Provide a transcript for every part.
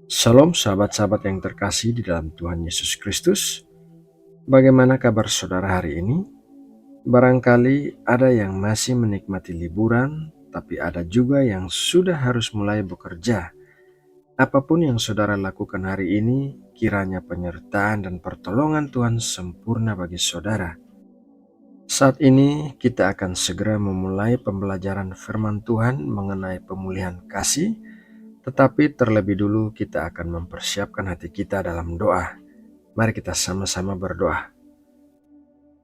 Shalom sahabat-sahabat yang terkasih di dalam Tuhan Yesus Kristus. Bagaimana kabar saudara hari ini? Barangkali ada yang masih menikmati liburan, tapi ada juga yang sudah harus mulai bekerja. Apapun yang saudara lakukan hari ini, kiranya penyertaan dan pertolongan Tuhan sempurna bagi saudara. Saat ini kita akan segera memulai pembelajaran firman Tuhan mengenai pemulihan kasih. Tetapi terlebih dulu kita akan mempersiapkan hati kita dalam doa. Mari kita sama-sama berdoa.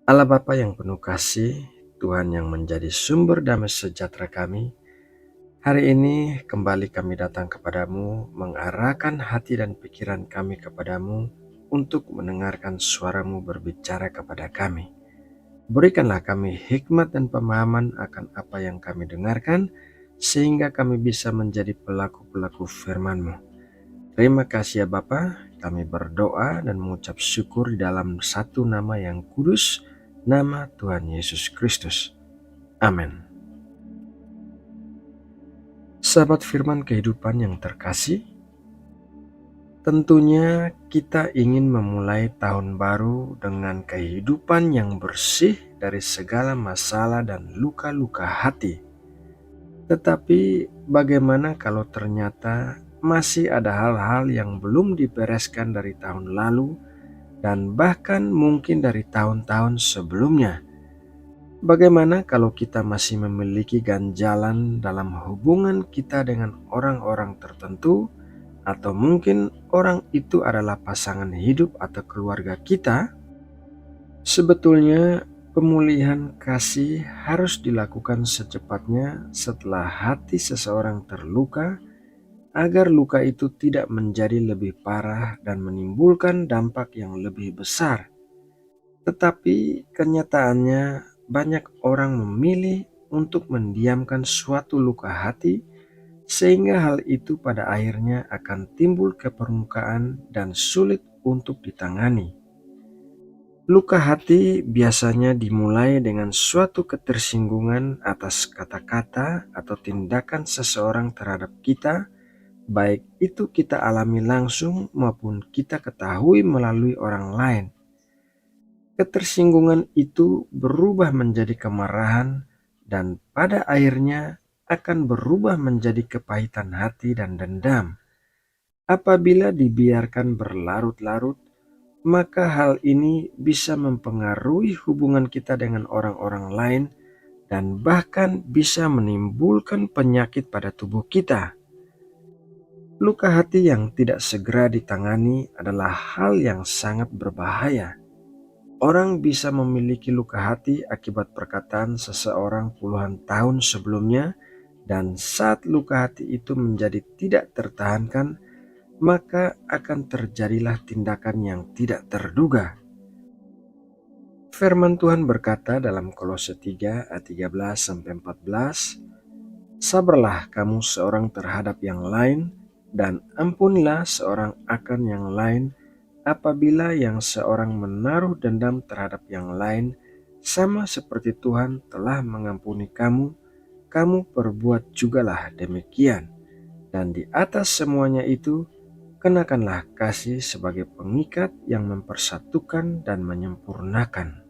Allah Bapa yang penuh kasih, Tuhan yang menjadi sumber damai sejahtera kami, hari ini kembali kami datang kepadamu, mengarahkan hati dan pikiran kami kepadamu untuk mendengarkan suaramu berbicara kepada kami. Berikanlah kami hikmat dan pemahaman akan apa yang kami dengarkan, sehingga kami bisa menjadi pelaku-pelaku firman-Mu. Terima kasih ya Bapa, kami berdoa dan mengucap syukur di dalam satu nama yang kudus, nama Tuhan Yesus Kristus. Amin. Sahabat firman kehidupan yang terkasih, tentunya kita ingin memulai tahun baru dengan kehidupan yang bersih dari segala masalah dan luka-luka hati. Tetapi bagaimana kalau ternyata masih ada hal-hal yang belum dibereskan dari tahun lalu dan bahkan mungkin dari tahun-tahun sebelumnya? Bagaimana kalau kita masih memiliki ganjalan dalam hubungan kita dengan orang-orang tertentu, atau mungkin orang itu adalah pasangan hidup atau keluarga kita? Sebetulnya pemulihan kasih harus dilakukan secepatnya setelah hati seseorang terluka, agar luka itu tidak menjadi lebih parah dan menimbulkan dampak yang lebih besar. Tetapi kenyataannya banyak orang memilih untuk mendiamkan suatu luka hati, sehingga hal itu pada akhirnya akan timbul ke permukaan dan sulit untuk ditangani. Luka hati biasanya dimulai dengan suatu ketersinggungan atas kata-kata atau tindakan seseorang terhadap kita, baik itu kita alami langsung maupun kita ketahui melalui orang lain. Ketersinggungan itu berubah menjadi kemarahan dan pada akhirnya akan berubah menjadi kepahitan hati dan dendam. Apabila dibiarkan berlarut-larut, maka hal ini bisa mempengaruhi hubungan kita dengan orang-orang lain dan bahkan bisa menimbulkan penyakit pada tubuh kita. Luka hati yang tidak segera ditangani adalah hal yang sangat berbahaya. Orang bisa memiliki luka hati akibat perkataan seseorang puluhan tahun sebelumnya, dan saat luka hati itu menjadi tidak tertahankan, maka akan terjadilah tindakan yang tidak terduga. Firman Tuhan berkata dalam Kolose 3 ayat 13-14, "Sabarlah kamu seorang terhadap yang lain, dan ampunilah seorang akan yang lain, apabila yang seorang menaruh dendam terhadap yang lain, sama seperti Tuhan telah mengampuni kamu, kamu perbuat jugalah demikian. Dan di atas semuanya itu, kenakanlah kasih sebagai pengikat yang mempersatukan dan menyempurnakan."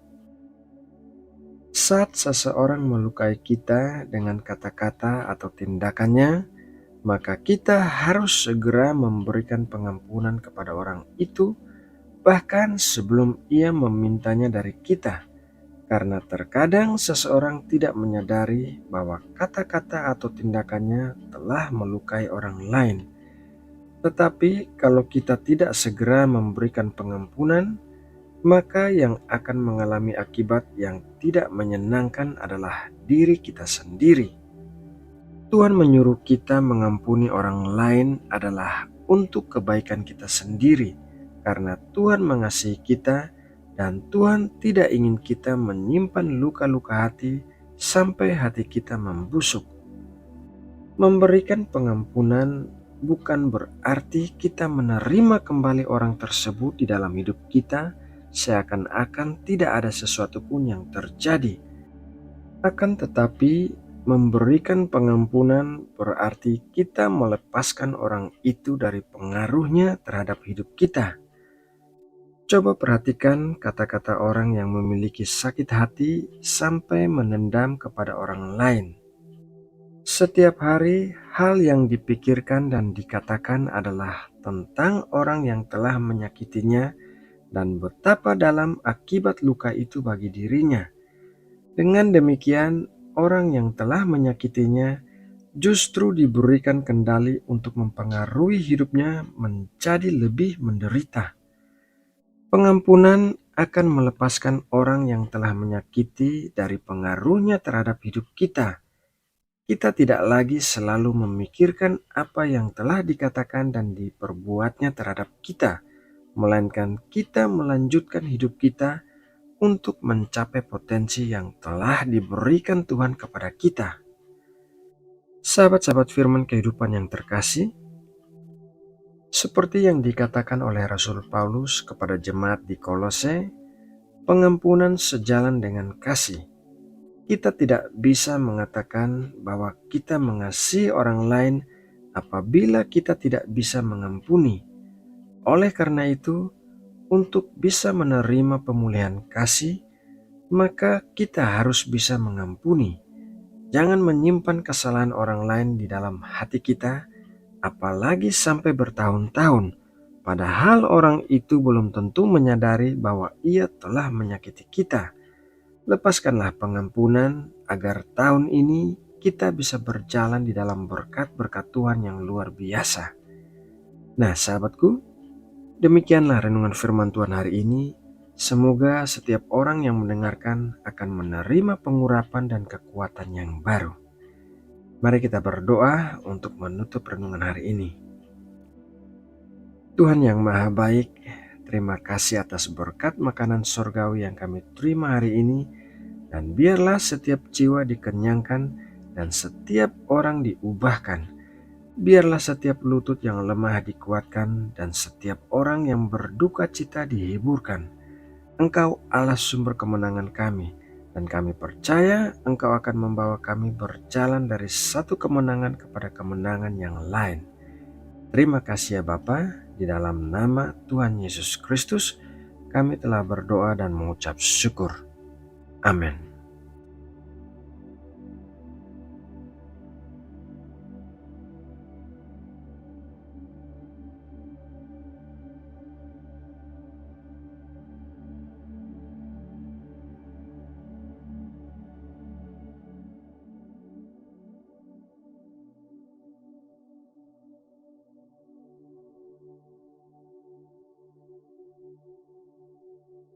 Saat seseorang melukai kita dengan kata-kata atau tindakannya, maka kita harus segera memberikan pengampunan kepada orang itu, bahkan sebelum ia memintanya dari kita, karena terkadang seseorang tidak menyadari bahwa kata-kata atau tindakannya telah melukai orang lain. Tetapi kalau kita tidak segera memberikan pengampunan, maka yang akan mengalami akibat yang tidak menyenangkan adalah diri kita sendiri. Tuhan menyuruh kita mengampuni orang lain adalah untuk kebaikan kita sendiri, karena Tuhan mengasihi kita dan Tuhan tidak ingin kita menyimpan luka-luka hati sampai hati kita membusuk. Memberikan pengampunan bukan berarti kita menerima kembali orang tersebut di dalam hidup kita seakan-akan tidak ada sesuatu pun yang terjadi. Akan tetapi Memberikan pengampunan berarti kita melepaskan orang itu dari pengaruhnya terhadap hidup kita. Coba perhatikan kata-kata orang yang memiliki sakit hati sampai menendam kepada orang lain. Setiap hari, hal yang dipikirkan dan dikatakan adalah tentang orang yang telah menyakitinya dan betapa dalam akibat luka itu bagi dirinya. Dengan demikian, orang yang telah menyakitinya justru diberikan kendali untuk mempengaruhi hidupnya menjadi lebih menderita. Pengampunan akan melepaskan orang yang telah menyakiti dari pengaruhnya terhadap hidup kita. Kita tidak lagi selalu memikirkan apa yang telah dikatakan dan diperbuatnya terhadap kita, melainkan kita melanjutkan hidup kita untuk mencapai potensi yang telah diberikan Tuhan kepada kita. Sahabat-sahabat firman kehidupan yang terkasih, seperti yang dikatakan oleh Rasul Paulus kepada jemaat di Kolose, pengampunan sejalan dengan kasih. Kita tidak bisa mengatakan bahwa kita mengasihi orang lain apabila kita tidak bisa mengampuni. Oleh karena itu, untuk bisa menerima pemulihan kasih, maka kita harus bisa mengampuni. Jangan menyimpan kesalahan orang lain di dalam hati kita, apalagi sampai bertahun-tahun, padahal orang itu belum tentu menyadari bahwa ia telah menyakiti kita. Lepaskanlah pengampunan agar tahun ini kita bisa berjalan di dalam berkat-berkat Tuhan yang luar biasa. Nah, sahabatku, demikianlah renungan firman Tuhan hari ini. Semoga setiap orang yang mendengarkan akan menerima pengurapan dan kekuatan yang baru. Mari kita berdoa untuk menutup renungan hari ini. Tuhan yang Maha Baik, terima kasih atas berkat makanan surgawi yang kami terima hari ini, dan biarlah setiap jiwa dikenyangkan dan setiap orang diubahkan. Biarlah setiap lutut yang lemah dikuatkan dan setiap orang yang berduka cita dihiburkan. Engkau Allah sumber kemenangan kami, dan kami percaya Engkau akan membawa kami berjalan dari satu kemenangan kepada kemenangan yang lain. Terima kasih ya Bapa, di dalam nama Tuhan Yesus Kristus kami telah berdoa dan mengucap syukur. Amin.